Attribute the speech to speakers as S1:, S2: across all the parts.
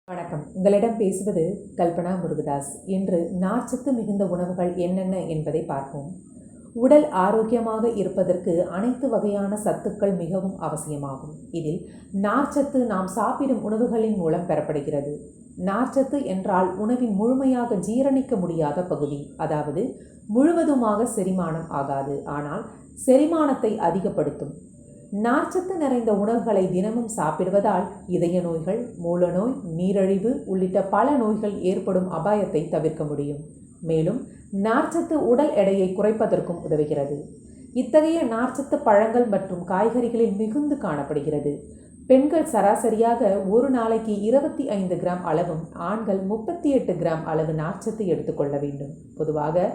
S1: வணக்கம். உங்களிடம் பேசுவது கல்பனா முருகதாஸ். இன்று நார்ச்சத்து மிகுந்த உணவுகள் என்னென்ன என்பதை பார்ப்போம். உடல் ஆரோக்கியமாக இருப்பதற்கு அனைத்து வகையான சத்துக்கள் மிகவும் அவசியமாகும். இதில் நார்ச்சத்து நாம் சாப்பிடும் உணவுகளின் மூலம் பெறப்படுகிறது. நார்ச்சத்து என்றால் உணவின் முழுமையாக ஜீரணிக்க முடியாத பகுதி, அதாவது முழுவதுமாக செரிமானம் ஆகாது, ஆனால் செரிமானத்தை அதிகப்படுத்தும். நார்ச்சத்து நிறைந்த உணவுகளை தினமும் சாப்பிடுவதால் இதய நோய்கள், மூலநோய், நீரிழிவு உள்ளிட்ட பல நோய்கள் ஏற்படும் அபாயத்தை தவிர்க்க முடியும். மேலும் நார்ச்சத்து உடல் எடையை குறைப்பதற்கும் உதவுகிறது. இத்தகைய நார்ச்சத்து பழங்கள் மற்றும் காய்கறிகளில் மிகுந்து காணப்படுகிறது. பெண்கள் சராசரியாக ஒரு நாளைக்கு 25 கிராம் அளவும், ஆண்கள் 38 கிராம் அளவு நார்ச்சத்து எடுத்துக்கொள்ள வேண்டும். பொதுவாக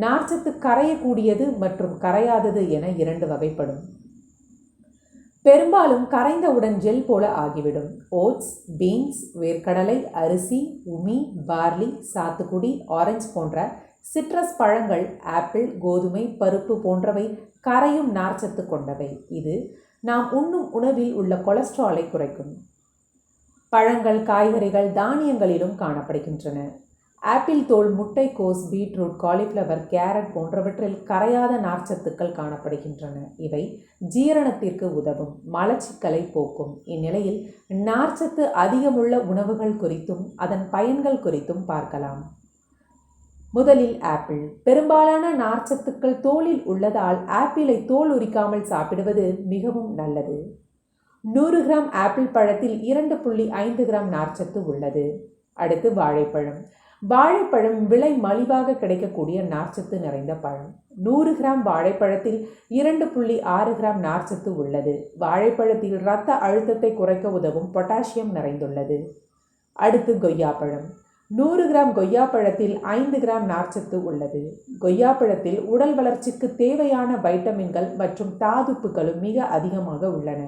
S1: நார்ச்சத்து கரையக்கூடியது மற்றும் கரையாதது என 2 வகைப்படும். பெரும்பாலும் கரைந்தவுடன் ஜெல் போல ஆகிவிடும். ஓட்ஸ், பீன்ஸ், வேர்க்கடலை, அரிசி, உமி, பார்லி, சாத்துக்குடி, ஆரஞ்சு போன்ற சிட்ரஸ் பழங்கள், ஆப்பிள், கோதுமை, பருப்பு போன்றவை கரையும் நார்ச்சத்து கொண்டவை. இது நாம் உண்ணும் உணவில் உள்ள கொலஸ்ட்ராலை குறைக்கும். பழங்கள், காய்கறிகள், தானியங்களிலும் காணப்படுகின்றன. ஆப்பிள் தோல், முட்டைக்கோஸ், பீட்ரூட், காலிஃப்ளவர், கேரட் போன்றவற்றில் கரையாத நார்ச்சத்துக்கள் காணப்படுகின்றன. இவை ஜீரணத்திற்கு உதவும், மலச்சிக்கலை போக்கும். இந்நிலையில் நார்ச்சத்து அதிகமுள்ள உணவுகள் குறித்தும் அதன் பயன்கள் குறித்தும் பார்க்கலாம். முதலில் ஆப்பிள். பெரும்பாலான நார்ச்சத்துக்கள் தோலில் உள்ளதால் ஆப்பிளை தோல் உரிக்காமல் சாப்பிடுவது மிகவும் நல்லது. 100 கிராம் ஆப்பிள் பழத்தில் 2.5 கிராம் நார்ச்சத்து உள்ளது. அடுத்து வாழைப்பழம். வாழைப்பழம் விலை மலிவாக கிடைக்கக்கூடிய நார்ச்சத்து நிறைந்த பழம். 100 கிராம் வாழைப்பழத்தில் 2.6 கிராம் நார்ச்சத்து உள்ளது. வாழைப்பழத்தில் இரத்த அழுத்தத்தை குறைக்க உதவும் பொட்டாசியம் நிறைந்துள்ளது. அடுத்து கொய்யாப்பழம். 100 கிராம் கொய்யாப்பழத்தில் 5 கிராம் நார்ச்சத்து உள்ளது. கொய்யாப்பழத்தில் உடல் வளர்ச்சிக்கு தேவையான வைட்டமின்கள் மற்றும் தாதுப்புகளும் மிக அதிகமாக உள்ளன.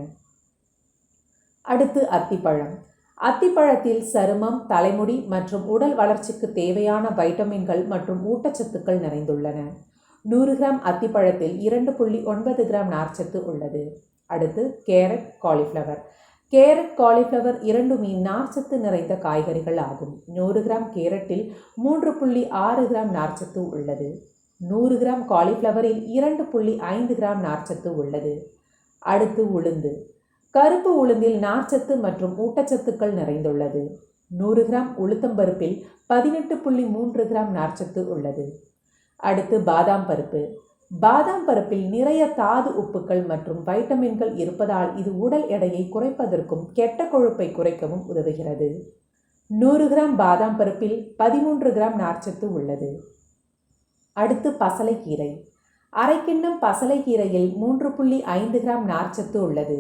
S1: அடுத்து அத்திப்பழம். அத்திப்பழத்தில் சருமம், தலைமுடி மற்றும் உடல் வளர்ச்சிக்கு தேவையான வைட்டமின்கள் மற்றும் ஊட்டச்சத்துக்கள் நிறைந்துள்ளன. 100 கிராம் அத்திப்பழத்தில் 2.9 கிராம் நார்ச்சத்து உள்ளது. அடுத்து கேரட், காலிஃப்ளவர். கேரட், காலிஃப்ளவர் இரண்டுமே நார்ச்சத்து நிறைந்த காய்கறிகள் ஆகும். 100 கிராம் கேரட்டில் 3.6 கிராம் நார்ச்சத்து உள்ளது. 100 கிராம் காலிஃப்ளவரில் 2.5 கிராம் நார்ச்சத்து உள்ளது. அடுத்து உளுந்து. கருப்பு உளுந்தில் நார்ச்சத்து மற்றும் ஊட்டச்சத்துக்கள் நிறைந்துள்ளது. 100 கிராம் உளுத்தம்பருப்பில் 18.3 கிராம் நார்ச்சத்து உள்ளது. அடுத்து பாதாம் பருப்பு. பாதாம் பருப்பில் நிறைய தாது உப்புக்கள் மற்றும் வைட்டமின்கள் இருப்பதால் இது உடல் எடையை குறைப்பதற்கும் கெட்ட கொழுப்பை குறைக்கவும் உதவுகிறது. 100 கிராம் பாதாம் பருப்பில் 13 கிராம் நார்ச்சத்து உள்ளது. அடுத்து பசலைக்கீரை. அரை கிண்ணம் பசலைக்கீரையில் 3.5 கிராம் நார்ச்சத்து உள்ளது.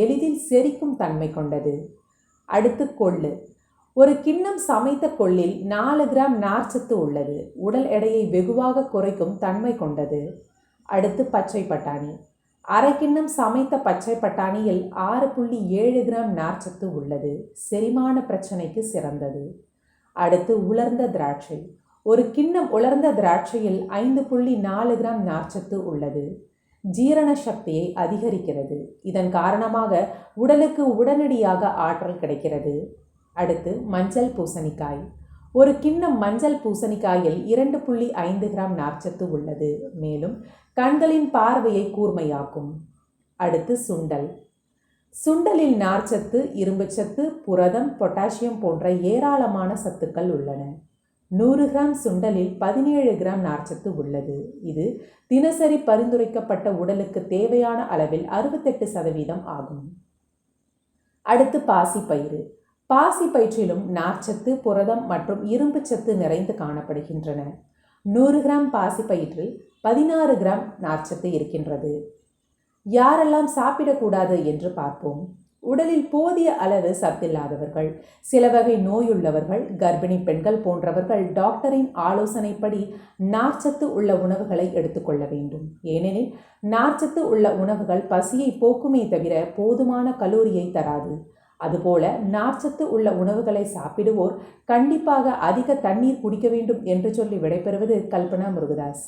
S1: எளிதில் செரிக்கும் தன்மை கொண்டது. அடுத்து கொள்ளு. ஒரு கிண்ணம் சமைத்த கொள்ளில் 4 கிராம் நார்ச்சத்து உள்ளது. உடல் எடையை வெகுவாக குறைக்கும் தன்மை கொண்டது. அடுத்து பச்சை பட்டாணி. அரை கிண்ணம் சமைத்த பச்சை பட்டாணியில் 6.7 கிராம் நார்ச்சத்து உள்ளது. செரிமான பிரச்சனைக்கு சிறந்தது. அடுத்து உலர்ந்த திராட்சை. ஒரு கிண்ணம் உலர்ந்த திராட்சையில் 5.4 கிராம் நார்ச்சத்து உள்ளது. ஜீரண சக்தியை அதிகரிக்கிறது. இதன் காரணமாக உடலுக்கு உடனடியாக ஆற்றல் கிடைக்கிறது. அடுத்து மஞ்சள் பூசணிக்காய். ஒரு கிண்ணம் மஞ்சள் பூசணிக்காயில் 2.5 கிராம் நார்ச்சத்து உள்ளது. மேலும் கண்களின் பார்வையை கூர்மையாக்கும். அடுத்து சுண்டல். சுண்டலில் நார்ச்சத்து, இரும்புச்சத்து, புரதம், பொட்டாசியம் போன்ற ஏராளமான சத்துக்கள் உள்ளன. 100 கிராம் சுண்டலில் 17 கிராம் நார்ச்சத்து உள்ளது. இது தினசரி பரிந்துரைக்கப்பட்ட உடலுக்கு தேவையான அளவில் 68% ஆகும். அடுத்து பாசிப்பயிறு. பாசிப்பயிற்றிலும் நார்ச்சத்து, புரதம் மற்றும் இரும்புச்சத்து நிறைந்து காணப்படுகின்றன. 100 கிராம் பாசிப்பயிற்றில் 16 கிராம் நார்ச்சத்து இருக்கின்றது. யாரெல்லாம் சாப்பிடக்கூடாது என்று பார்ப்போம். உடலில் போதிய அளவு சத்தில்லாதவர்கள், சில வகை நோயுள்ளவர்கள், கர்ப்பிணி பெண்கள் போன்றவர்கள் டாக்டரின் ஆலோசனைப்படி நார்ச்சத்து உள்ள உணவுகளை எடுத்துக்கொள்ள வேண்டும். ஏனெனில் நார்ச்சத்து உள்ள உணவுகள் பசியை போக்குமே தவிர போதுமான கலோரியை தராது. அதுபோல நார்ச்சத்து உள்ள உணவுகளை சாப்பிடுவோர் கண்டிப்பாக அதிக தண்ணீர் குடிக்க வேண்டும் என்று சொல்லி விடைபெறுவது கல்பனா முருகதாஸ்.